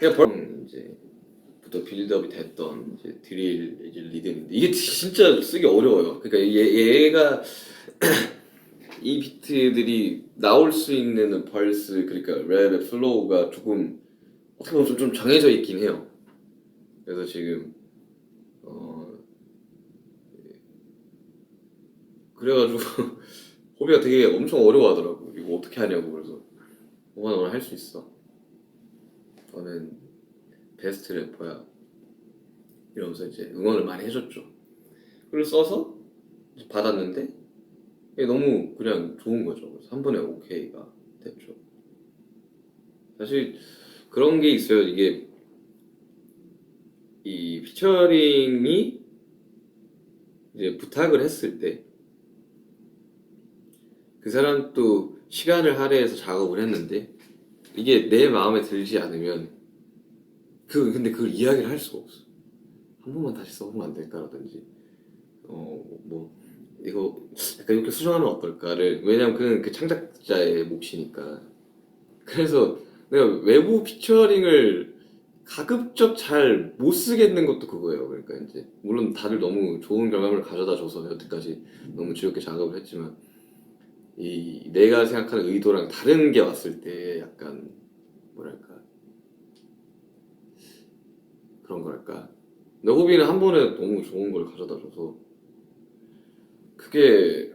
이제부터 빌드업이 됐던 이제 드릴 이제 리듬인데 이게 진짜 쓰기 어려워요. 그러니까 얘가 이 비트들이 나올 수 있는 벌스 그러니까 랩의 플로우가 조금 어떻게 보면 좀 정해져 있긴 해요. 그래서 지금 그래가지고 호비가 되게 엄청 어려워하더라고. 이거 어떻게 하냐고. 그래서 너는 할 수 있어. 너는 베스트 래퍼야. 이러면서 이제 응원을 많이 해줬죠. 그걸 써서 받았는데 이게 너무 그냥 좋은 거죠. 그래서 한 번에 오케이가 됐죠. 사실 그런 게 있어요. 이게 이 피처링이 이제 부탁을 했을 때 그 사람도 시간을 할애해서 작업을 했는데 이게 내 마음에 들지 않으면 근데 그걸 이야기를 할 수가 없어. 한 번만 다시 써보면 안 될까라든지 뭐 이거 약간 이렇게 수정하면 어떨까를 왜냐면 그는 그 창작자의 몫이니까. 그래서 내가 외부 피처링을 가급적 잘 못 쓰겠는 것도 그거예요. 그러니까 이제 물론 다들 너무 좋은 결과물을 가져다 줘서 여태까지 너무 즐겁게 작업을 했지만 이 내가 생각하는 의도랑 다른 게 왔을 때 약간 뭐랄까 그런 거랄까. 근데 호비는 한 번에 너무 좋은 걸 가져다 줘서 그게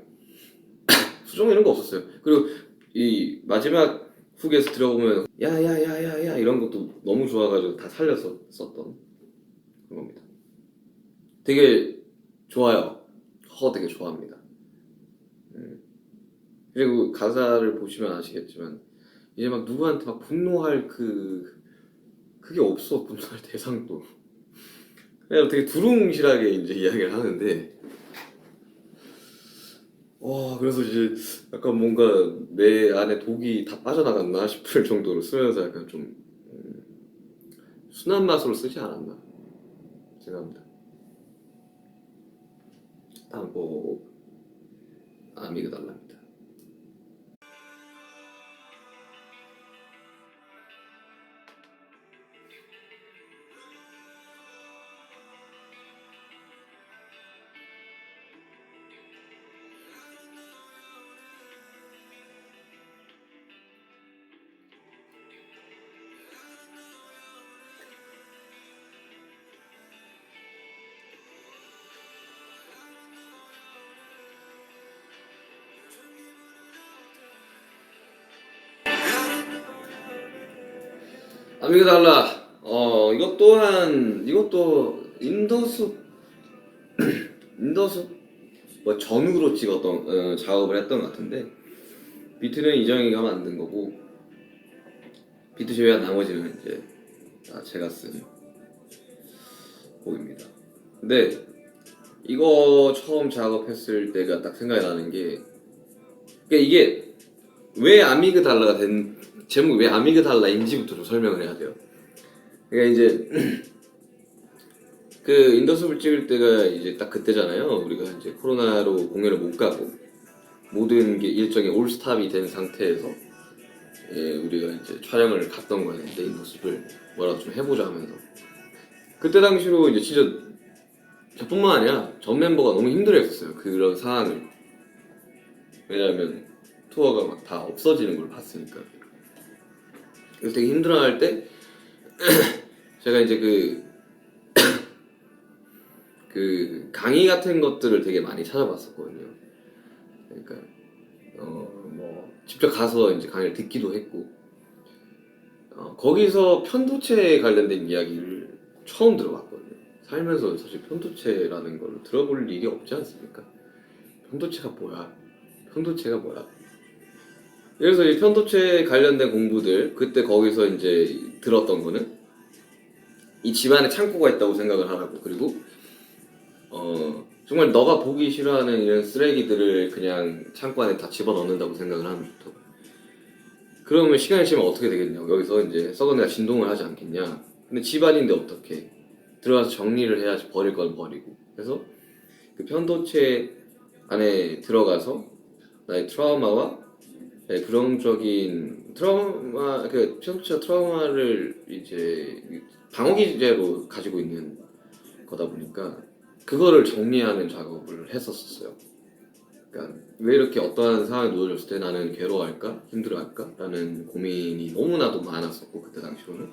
수정 이런 거 없었어요. 그리고 이 마지막 훅에서 들어보면 야야야야야 이런 것도 너무 좋아가지고 다 살려서 썼던 그런 겁니다. 되게 좋아요. 되게 좋아합니다. 그리고 가사를 보시면 아시겠지만 이제 막 누구한테 막 분노할 그게 없어. 분노할 대상도 그냥 되게 두루뭉실하게 이제 이야기를 하는데 그래서 이제 약간 뭔가 내 안에 독이 다 빠져나갔나 싶을 정도로 쓰면서 약간 좀 순한 맛으로 쓰지 않았나 생각합니다. 다음 곡 아미그달라입니다. 아미그달라 이것도 인더숲 뭐 전후로 찍었던 작업을 했던 것 같은데 비트는 이정희가 만든 거고 비트 제외한 나머지는 이제 다 제가 쓴 곡입니다. 근데 이거 처음 작업했을 때가 딱 생각이 나는 게 그러니까 이게 왜 아미그달라가 된 제목이 왜 아미그달라인지부터 좀 설명을 해야 돼요. 그러니까 이제 그 인더숲을 찍을 때가 이제 딱 그때잖아요. 우리가 이제 코로나로 공연을 못 가고 모든 게 일정이 올스탑이 된 상태에서 우리가 이제 촬영을 갔던 거예요. 인더숲을 뭐라도 좀 해보자 하면서 그때 당시로 이제 진짜 저뿐만 아니라 전 멤버가 너무 힘들어했었어요. 그런 상황을. 왜냐하면 투어가 막 다 없어지는 걸 봤으니까. 그래서 되게 힘들어할 때 제가 이제 그 강의 같은 것들을 되게 많이 찾아봤었거든요. 그러니까 뭐 직접 가서 이제 강의를 듣기도 했고 거기서 편도체에 관련된 이야기를 처음 들어봤거든요. 살면서 사실 편도체라는 걸 들어볼 일이 없지 않습니까? 편도체가 뭐야? 편도체가 뭐야? 그래서 이 편도체 관련된 공부들 그때 거기서 이제 들었던 거는 이 집안에 창고가 있다고 생각을 하라고. 그리고 정말 너가 보기 싫어하는 이런 쓰레기들을 그냥 창고 안에 다 집어넣는다고 생각을 하면 좋다고. 그러면 시간이 지나면 어떻게 되겠냐고. 여기서 이제 썩은 애가 진동을 하지 않겠냐. 근데 집안인데 어떻게 들어가서 정리를 해야지. 버릴 건 버리고. 그래서 그 편도체 안에 들어가서 나의 트라우마와 부정적인 트라우마, 그 피상처 트라우마를 이제 방어 기제로 가지고 있는 거다 보니까 그거를 정리하는 작업을 했었어요. 그러니까 왜 이렇게 어떠한 상황에 놓여졌을 때 나는 괴로워할까? 힘들어할까? 라는 고민이 너무나도 많았었고 그때 당시로는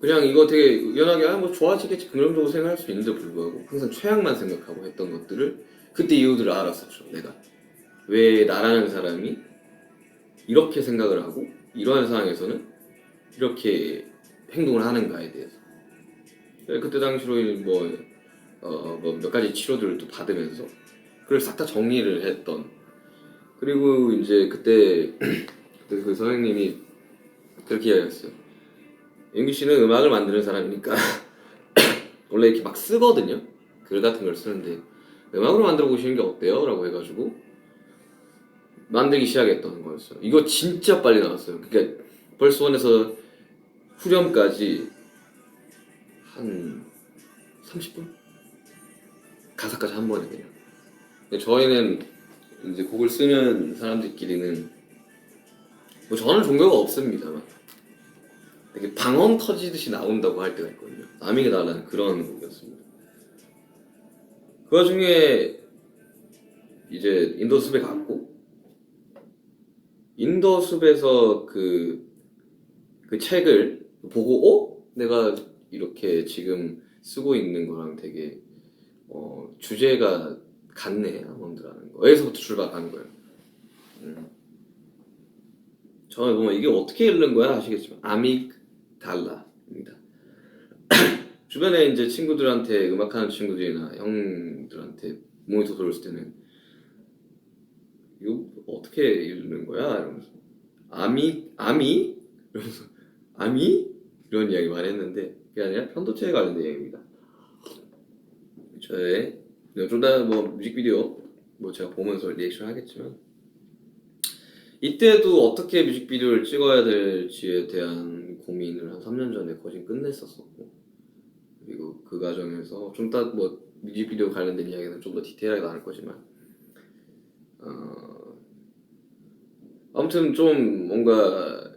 그냥 이거 되게 의연하게 뭐 좋아지겠지 긍정적으로 생각할 수 있는데 불구하고 항상 최악만 생각하고 했던 것들을 그때 이유들을 알았었죠. 내가 왜 나라는 사람이 이렇게 생각을 하고 이러한 상황에서는 이렇게 행동을 하는가에 대해서 그때 당시로 뭐 몇 가지 치료들을 또 받으면서 그걸 싹 다 정리를 했던 그리고 이제 그때 그 선생님이 그렇게 이야기했어요. 윤기 씨는 음악을 만드는 사람이니까 원래 이렇게 막 쓰거든요. 글 같은 걸 쓰는데 음악으로 만들어 보시는 게 어때요? 라고 해가지고 만들기 시작했던 거였어요. 이거 진짜 빨리 나왔어요. 그러니까 벌스 1에서 후렴까지 한 30분? 가사까지 한 번에 그냥. 근데 저희는 이제 곡을 쓰는 사람들끼리는 뭐 저는 종교가 없습니다만 되게 방언 터지듯이 나온다고 할 때가 있거든요. 아미가 달라는 그런 곡이었습니다. 그 와중에 이제 인도숲에 갔고 인도숲에서 그 책을 보고 내가 이렇게 지금 쓰고 있는 거랑 되게 주제가 같네 아몬드라는 거에서부터 출발하는 거예요. 저는 보면 이게 어떻게 읽는 거야 아시겠지만 아미그달라입니다. 주변에 이제 친구들한테 음악하는 친구들이나 형들한테 모니터 돌렸을 때는 이거 어떻게 읽는 거야 이러면서 아미 이러면서 아미 이런 이야기 많이 했는데 그게 아니라 편도체에 관련된 이야기입니다. 저의 좀 더 뭐 뮤직비디오 뭐 제가 보면서 리액션 하겠지만 이때도 어떻게 뮤직비디오를 찍어야 될지에 대한 고민을 한 3년 전에 거진 끝냈었었고 그리고 그 과정에서 좀 더 뭐 뮤직비디오 관련된 이야기는 좀 더 디테일하게 나눌 거지만 아무튼 좀 뭔가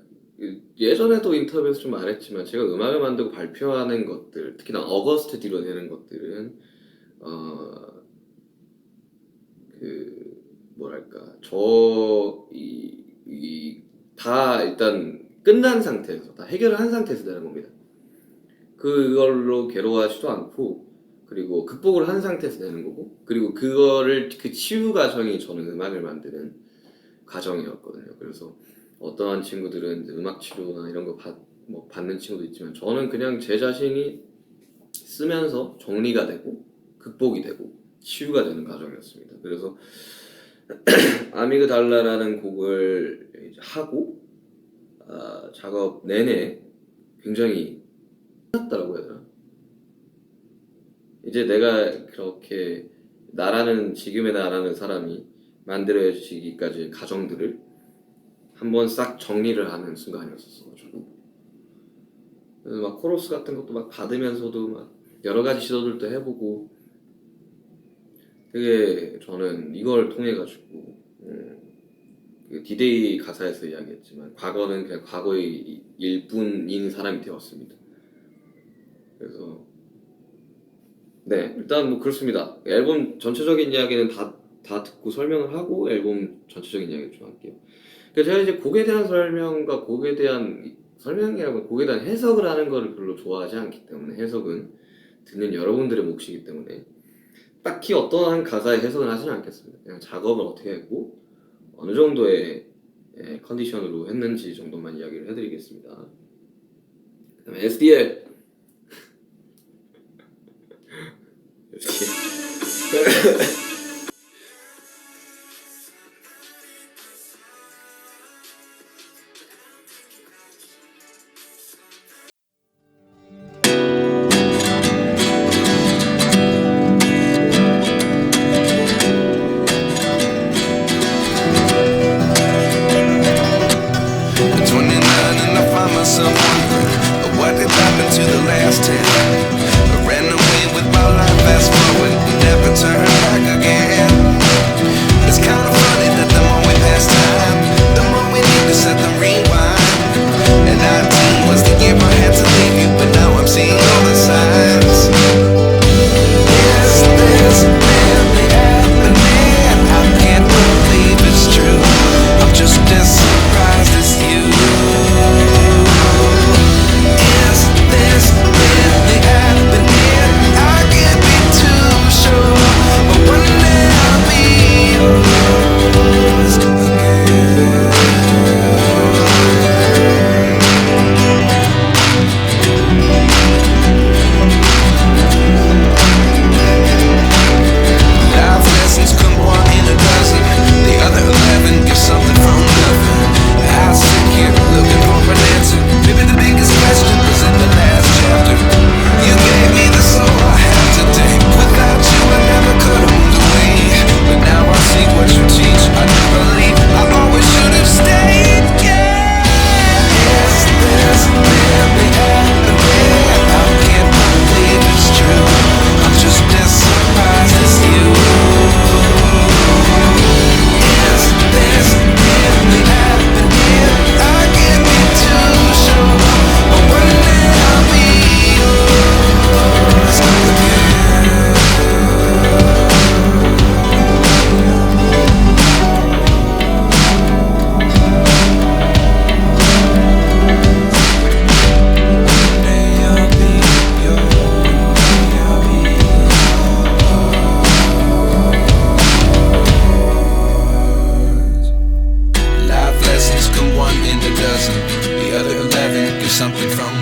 예전에도 인터뷰에서 좀 말했지만 제가 음악을 만들고 발표하는 것들 특히나 어거스트 뒤로 되는 것들은 뭐랄까 다 일단 끝난 상태에서 다 해결을 한 상태에서 되는 겁니다. 그걸로 괴로워하지도 않고 그리고 극복을 한 상태에서 되는 거고 그리고 그거를 그 치유 과정이 저는 음악을 만드는 과정이었거든요. 그래서 어떠한 친구들은 음악 치료나 이런 거 받는 친구도 있지만 저는 그냥 제 자신이 쓰면서 정리가 되고 극복이 되고 치유가 되는 과정이었습니다. 그래서 아미그달라라는 곡을 이제 하고 작업 내내 굉장히 끝났다라고 해야 되나? 이제 내가 그렇게 지금의 나라는 사람이 만들어지기까지의 과정들을 한번 싹 정리를 하는 순간이었었어가지고 그래서 막 코러스 같은 것도 막 받으면서도 막 여러 가지 시도들도 해보고 되게 저는 이걸 통해 가지고 디데이 가사에서 이야기했지만 과거는 그냥 과거의 일뿐인 사람이 되었습니다. 그래서 네 일단 뭐 그렇습니다. 앨범 전체적인 이야기는 다 듣고 설명을 하고 앨범 전체적인 이야기를 좀 할게요. 그러니까 제가 이제 곡에 대한 설명과 곡에 대한 설명이라고 곡에 대한 해석을 하는 거를 별로 좋아하지 않기 때문에 해석은 듣는 여러분들의 몫이기 때문에 딱히 어떠한 가사의 해석을 하지는 않겠습니다. 그냥 작업을 어떻게 했고 어느 정도의 컨디션으로 했는지 정도만 이야기를 해드리겠습니다. 그 다음에 SDL 이렇게 What did happen to the last 10? I ran away with my life, fast forward, never turn back again. It's kind of funny that the more we pass time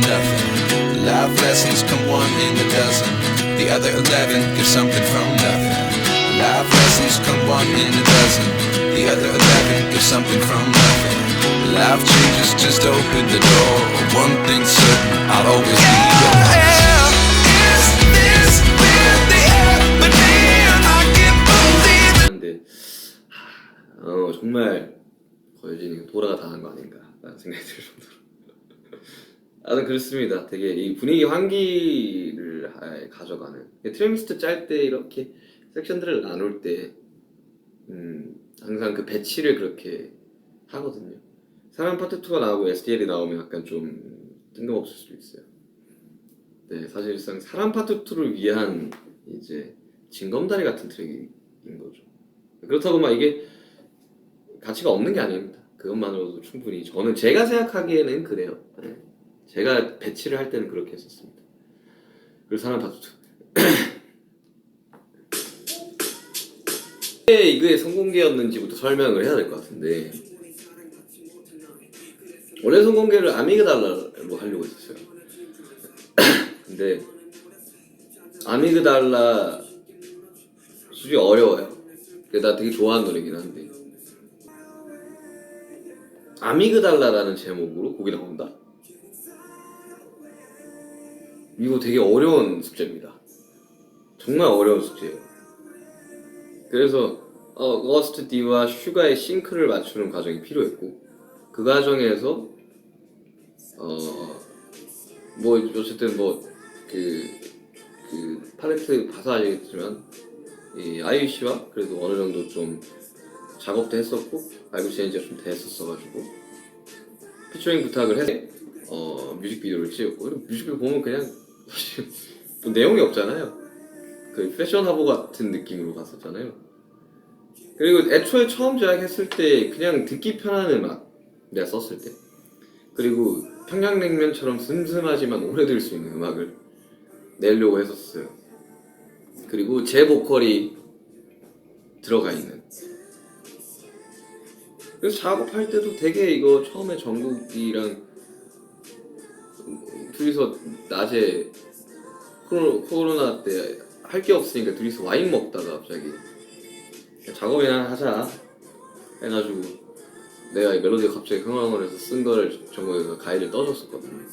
nothing. Life lessons come one in a dozen. The other 11 give something from nothing. Life lessons come one in a dozen. The other 11 give something from nothing. Life changes, just open the door. One thing's certain, I'll always be yours. Is this really happening? I can't believe it. 근데 정말 거유진이 도라가 당한 거 아닌가 라는 생각이 들 정도로 아무튼 그렇습니다. 되게 이 분위기 환기를 가져가는 트레미스트 짤 때 이렇게 섹션들을 나눌 때 항상 그 배치를 그렇게 하거든요. 사람 파트 2가 나오고 STL이 나오면 약간 좀 뜬금없을 수도 있어요. 네, 사실상 사람 파트 2를 위한 이제 징검다리 같은 트랙인 거죠. 그렇다고 막 이게 가치가 없는 게 아닙니다. 그것만으로도 충분히 저는 제가 생각하기에는 그래요. 네. 제가 배치를 할 때는 그렇게 했었습니다. 그리고 사람 파트 2 이게 성공개였는지부터 설명을 해야 될 것 같은데 원래 성공개를 아미그달라로 하려고 했었어요. 근데 아미그달라 솔직히 어려워요. 나 되게 좋아하는 노래긴 한데 아미그달라라는 제목으로 곡이 나온다? 이거 되게 어려운 숙제입니다. 정말 어려운 숙제예요. 그래서 거스트 D와 슈가의 싱크를 맞추는 과정이 필요했고 그 과정에서 뭐 어쨌든 뭐 그 팔레트 봐서 알겠지만 이 아이유 씨와 그래도 어느 정도 좀 작업도 했었고 알고 지낸 지가 좀 됐었어가지고 피처링 부탁을 해서 뮤직비디오를 찍었고 뮤직비디오 보면 그냥 사실 뭐 내용이 없잖아요. 그 패션 화보 같은 느낌으로 갔었잖아요. 그리고 애초에 처음 제작했을 때 그냥 듣기 편한 음악 내가 썼을 때 그리고 평양냉면처럼 슴슴하지만 오래 들을 수 있는 음악을 내려고 했었어요. 그리고 제 보컬이 들어가 있는 그래서 작업할 때도 되게 이거 처음에 정국이랑 둘이서 낮에 코로나 때 할 게 없으니까 둘이서 와인 먹다가 갑자기 작업이나 하자 해가지고 내가 이 멜로디가 갑자기 흥얼흥얼해서 쓴 거를 정국이가 가이드를 떠줬었거든요.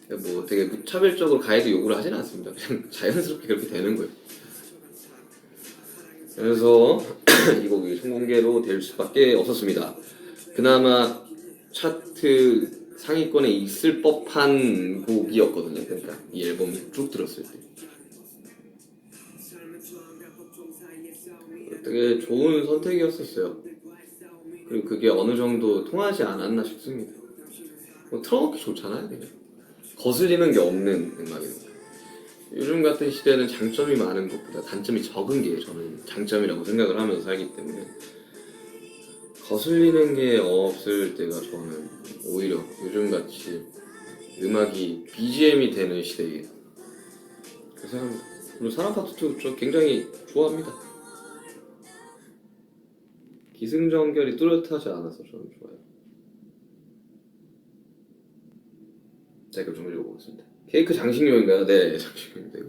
뭐 되게 무차별적으로 가이드 요구를 하진 않습니다. 그냥 자연스럽게 그렇게 되는 거예요. 그래서 이 곡이 성공개로 될 수밖에 없었습니다. 그나마 차트 상위권에 있을 법한 곡이었거든요. 그러니까 이 앨범을 쭉 들었을 때 되게 좋은 선택이었었어요. 그리고 그게 어느 정도 통하지 않았나 싶습니다. 뭐 틀어놓기 좋잖아요. 그냥 거슬리는 게 없는 음악이니까. 요즘 같은 시대는 장점이 많은 것보다 단점이 적은 게 저는 장점이라고 생각을 하면서 살기 때문에 거슬리는 게 없을 때가 저는 오히려 요즘같이 음악이 BGM이 되는 시대에 그 생각합니다. 그리고 사람 파트 2 저 굉장히 좋아합니다. 기승전결이 뚜렷하지 않아서 저는 좋아요. 자, 그럼 좀 읽어보겠습니다. 케이크 장식용인가요? 네, 장식용인데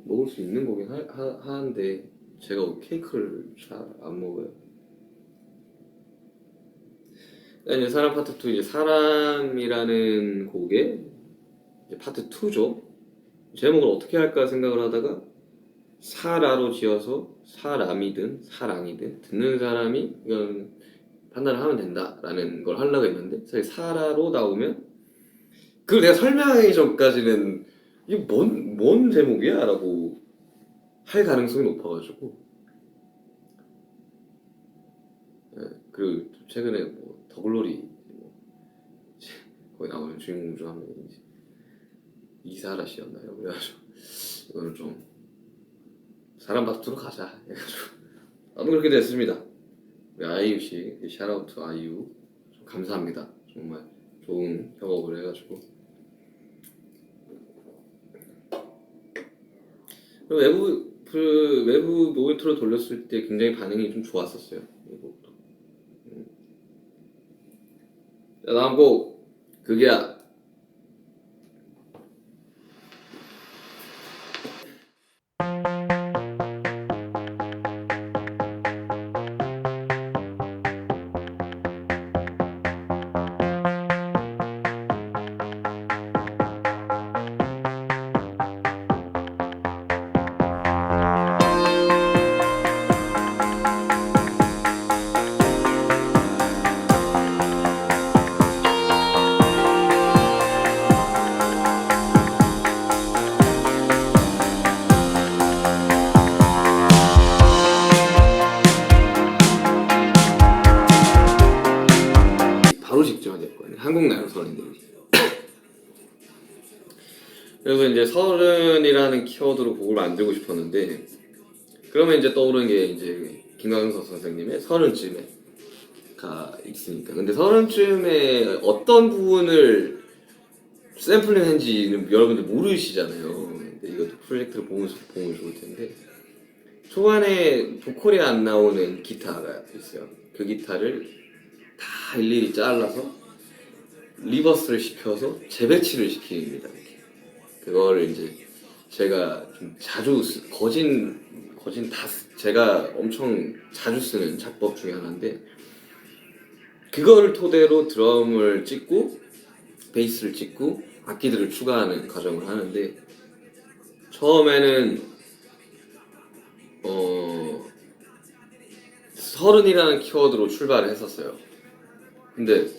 먹을 수 있는 거긴 하는데 제가 케이크를 잘 안 먹어요. 이제 사람 파트 2 이제 사람이라는 곡의 이제 파트 2죠. 제목을 어떻게 할까 생각을 하다가 사라로 지어서 사람이든 사랑이든 듣는 사람이 이건 판단을 하면 된다라는 걸 하려고 했는데 사실 사라로 나오면 그걸 내가 설명하기 전까지는 이게 뭔 제목이야? 라고 할 가능성이 높아가지고 그리고 최근에 뭐 더글로리 거기 나오는 주인공 중 한 명이 이사라 씨였나요? 그래가지고 이거는 좀 사람 파트로 가자 해가지고 아무튼 그렇게 됐습니다. 우리 아이유 씨 샤라우트 아이유 좀 감사합니다. 정말 좋은 협업을 해가지고 외부 모니터를 돌렸을 때 굉장히 반응이 좀 좋았었어요. 이 곡도. 자, 다음 곡 그게야. 바로 직전이었거든요. 한국 나라 서른인데. 그래서 이제 서른이라는 키워드로 곡을 만들고 싶었는데, 그러면 이제 떠오르는 게 이제 김광석 선생님의 서른쯤에가 있으니까. 근데 서른쯤에 어떤 부분을 샘플링한지는 여러분들 모르시잖아요. 근데 이것도 프로젝트를 보면 좋을 텐데, 초반에 보컬이 안 나오는 기타가 있어요. 그 기타를 다 일일이 잘라서 리버스를 시켜서 재배치를 시킵니다. 이렇게. 그거를 이제 제가 좀 자주 제가 엄청 자주 쓰는 작법 중에 하나인데, 그거를 토대로 드럼을 찍고 베이스를 찍고 악기들을 추가하는 과정을 하는데, 처음에는 서른이라는 키워드로 출발을 했었어요. 근데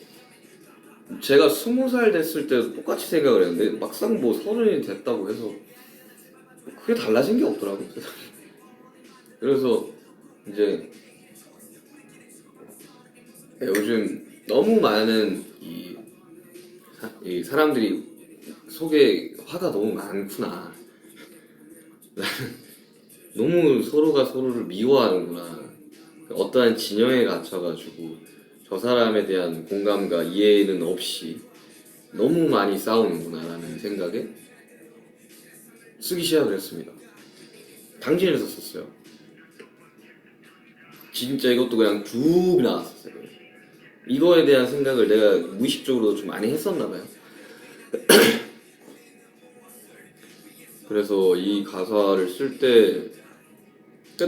제가 20살 됐을 때도 똑같이 생각을 했는데, 막상 뭐 서른이 됐다고 해서 크게 달라진 게 없더라고요. 그래서 이제 요즘 너무 많은 이 사람들이 속에 화가 너무 많구나. 너무 서로가 서로를 미워하는구나. 어떠한 진영에 갇혀가지고 저 사람에 대한 공감과 이해는 없이 너무 많이 싸우는구나라는 생각에 쓰기 시작을 했습니다. 당진에서 썼어요. 진짜 이것도 그냥 쭉 나왔었어요. 이거에 대한 생각을 내가 무의식적으로 좀 많이 했었나봐요. 그래서 이 가사를 쓸 때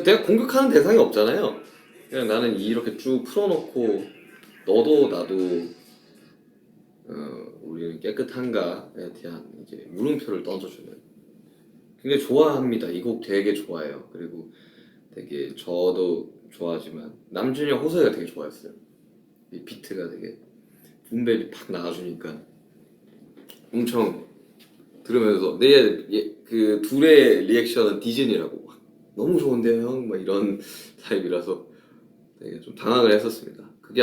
내가 공격하는 대상이 없잖아요. 그냥 나는 이렇게 쭉 풀어놓고 너도 나도 우리는 깨끗한가에 대한 이제 물음표를 던져주는, 굉장히 좋아합니다. 이 곡 되게 좋아해요. 그리고 되게 저도 좋아하지만 남준형 호소이가 되게 좋아했어요. 이 비트가 되게 붐벨이 팍 나와주니까 엄청 들으면서 그 둘의 리액션은 디즈니라고 너무 좋은데요 형? 막 이런 타입이라서 되게 좀 당황을 했었습니다. 그게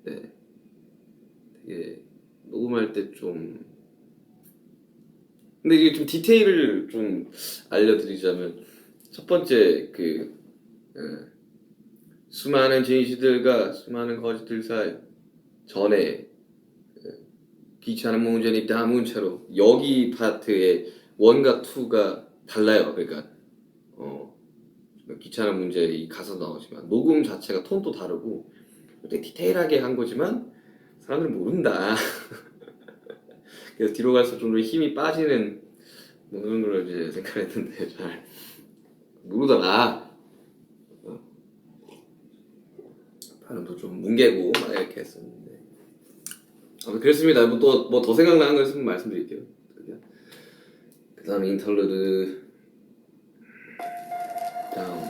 네, 되게 녹음할 때 좀, 근데 이게 좀 디테일을 좀 알려드리자면, 첫 번째 수많은 진실들과 수많은 거짓들 사이 전에 귀찮은 문제는 입다 아무 채로, 여기 파트의 1과 2가 달라요. 그러니까 귀찮은 문제 이 가사 나오지만 녹음 자체가 톤도 다르고 되게 디테일하게 한 거지만 사람들은 모른다. 그래서 뒤로 갈수록 좀 더 힘이 빠지는 뭐 그런 걸 이제 생각했는데 잘 모르더라. 발음도 좀 뭉개고 막 이렇게 했었는데, 그랬습니다. 뭐 더 생각나는 거 있으면 말씀드릴게요. 그 다음에 인터루드 다음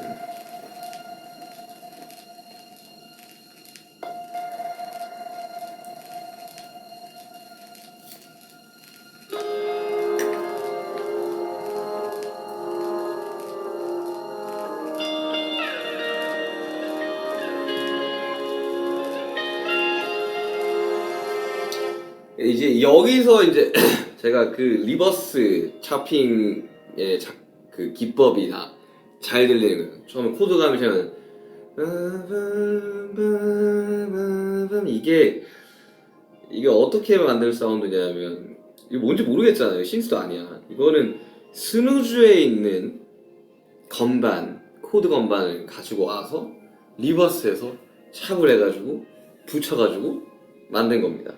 이제 여기서 이제 제가 그 리버스 차핑의 그 기법이 잘 들리는 거예요. 처음에 코드감이 잘 이게 어떻게 만들 사운드냐면, 이게 뭔지 모르겠잖아요. 신스도 아니야. 이거는 스누즈에 있는 건반, 코드 건반을 가지고 와서 리버스에서 샵을 해가지고 붙여가지고 만든 겁니다.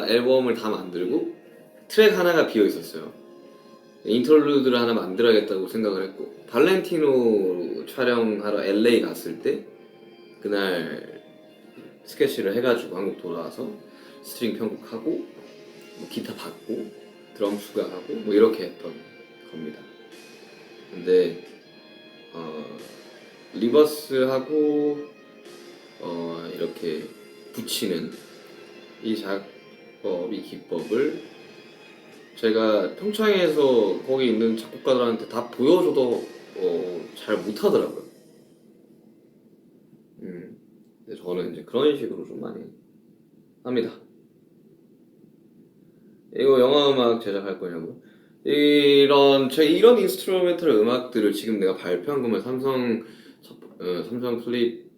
앨범을 다 만들고 트랙 하나가 비어 있었어요. 인터루드를 하나 만들어야겠다고 생각을 했고, 발렌티노 촬영하러 LA 갔을 때 그날 스케치를 해가지고 한국 돌아와서 스트링 편곡하고 뭐 기타 받고 드럼 추가하고 뭐 이렇게 했던 겁니다. 근데 리버스하고 이렇게 붙이는 이 작법, 이 기법을 제가 평창에서 거기 있는 작곡가들한테 다 보여줘도 잘 못하더라고요. 근데 저는 이제 그런 식으로 좀 많이 합니다. 이거 영화음악 제작할 거냐고? 이런 인스트루멘털 음악들을 지금 내가 발표한 거면 삼성 플립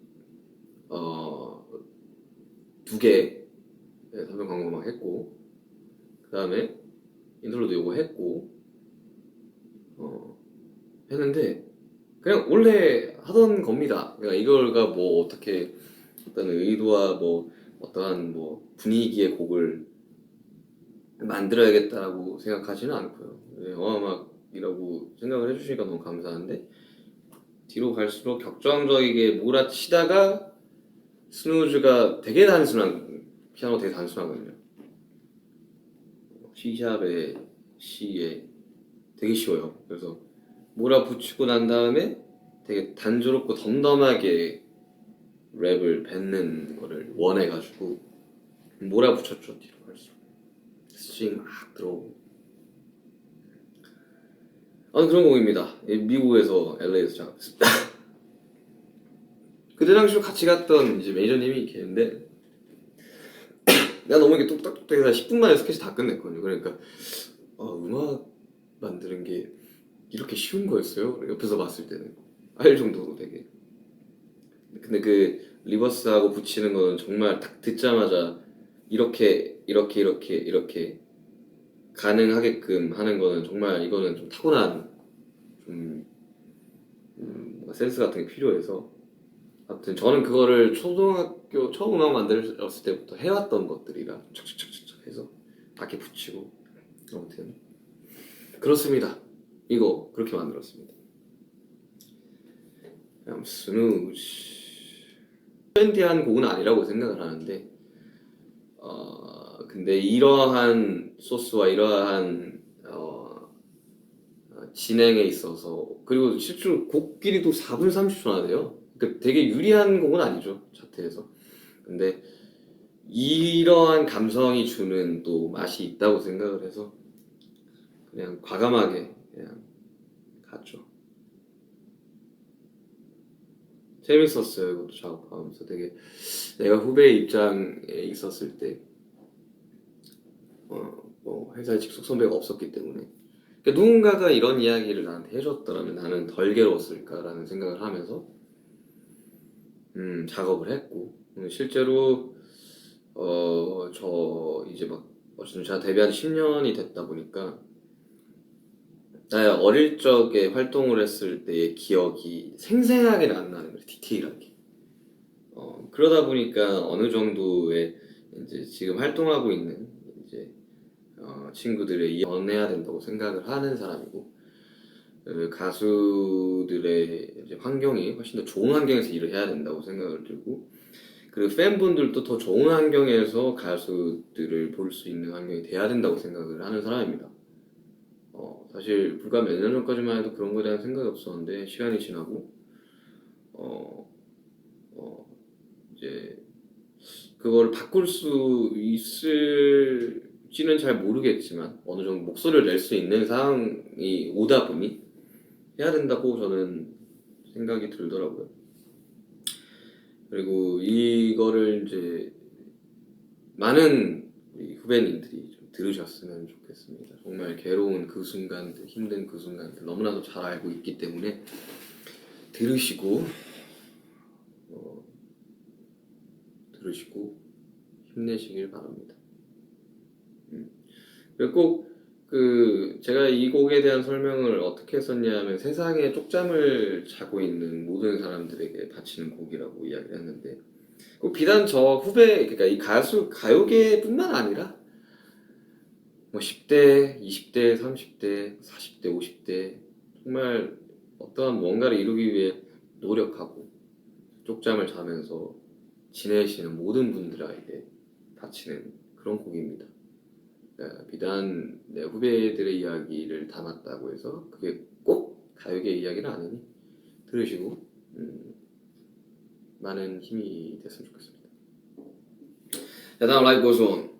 2개 삼성 광고음악 했고, 그 다음에 인트로도 요거 했고 했는데 그냥 원래 하던 겁니다. 그러니까 이걸가 뭐 어떻게 어떤 의도와 뭐 어떠한 뭐 분위기의 곡을 만들어야겠다라고 생각하지는 않고요. 영화음악이라고 생각을 해주시니까 너무 감사한데, 뒤로 갈수록 격정적이게 몰아치다가 스누즈가 되게 단순한, 피아노 되게 단순하거든요. C샵의 C에 되게 쉬워요. 그래서 몰아붙이고 난 다음에 되게 단조롭고 덤덤하게 랩을 뱉는 거를 원해가지고 몰아붙였죠. 뒤로 갈수록 스트링 막 들어오고 그런 곡입니다. 미국에서 LA에서 작업했습니다. 그때 당시로 같이 갔던 이제 매니저님이 계는데 내가 너무 이렇게 뚝딱뚝딱해서 10분 만에 스케치 다 끝냈거든요. 그러니까 음악 만드는 게 이렇게 쉬운 거였어요? 옆에서 봤을 때는 알 정도로 되게. 근데 그 리버스하고 붙이는 거는 정말 딱 듣자마자 이렇게 가능하게끔 하는 거는 정말 이거는 좀 타고난 좀 뭔가 센스 같은 게 필요해서, 아무튼 저는 그거를 초등학교 처음 음악 만들었을 때부터 해왔던 것들이라 착착착착 해서 악기 붙이고, 아무튼 그렇습니다. 이거 그렇게 만들었습니다. 그냥 스누즈 트렌디한 곡은 아니라고 생각을 하는데 근데 이러한 소스와 이러한 진행에 있어서, 그리고 실제로 곡 길이도 4분 30초나 돼요. 그러니까 되게 유리한 곡은 아니죠, 차트에서. 근데 이러한 감성이 주는 또 맛이 있다고 생각을 해서 그냥 과감하게 그냥 갔죠. 재밌었어요. 이것도 작업하면서 되게, 내가 후배 입장에 있었을 때 뭐 회사에 직속 선배가 없었기 때문에, 그러니까 누군가가 이런 이야기를 나한테 해줬더라면 나는 덜 괴로웠을까라는 생각을 하면서 작업을 했고, 실제로 저 이제 막 어쨌든 제가 데뷔한 지 10년이 됐다 보니까 나의 어릴 적에 활동을 했을 때의 기억이 생생하게는 안 나는 거예요. 디테일하게. 그러다 보니까 어느 정도의 이제 지금 활동하고 있는 이제 친구들의 전해야 된다고 생각을 하는 사람이고, 그 가수들의 이제 환경이 훨씬 더 좋은 환경에서 일을 해야 된다고 생각을 들고, 그리고 팬분들도 더 좋은 환경에서 가수들을 볼 수 있는 환경이 돼야 된다고 생각을 하는 사람입니다. 사실 불과 몇 년 전까지만 해도 그런 거에 대한 생각이 없었는데, 시간이 지나고 이제 그걸 바꿀 수 있을지는 잘 모르겠지만 어느 정도 목소리를 낼 수 있는 상황이 오다 보니 해야 된다고 저는 생각이 들더라고요. 그리고 이거를 이제 많은 우리 후배님들이 좀 들으셨으면 좋겠습니다. 정말 괴로운 그 순간들, 힘든 그 순간들 너무나도 잘 알고 있기 때문에 들으시고 힘내시길 바랍니다. 그리고 꼭 제가 이 곡에 대한 설명을 어떻게 했었냐면, 세상에 쪽잠을 자고 있는 모든 사람들에게 바치는 곡이라고 이야기를 했는데, 꼭 비단 저 후배 그러니까 이 가요계뿐만 아니라 뭐 10대, 20대, 30대, 40대, 50대 정말 어떠한 뭔가를 이루기 위해 노력하고 쪽잠을 자면서 지내시는 모든 분들에게 바치는 그런 곡입니다. 비단 내 후배들의 이야기를 담았다고 해서 그게 꼭 가요계 이야기는 아니니 들으시고 많은 힘이 됐으면 좋겠습니다. 자, 다음 라이브 고스 온.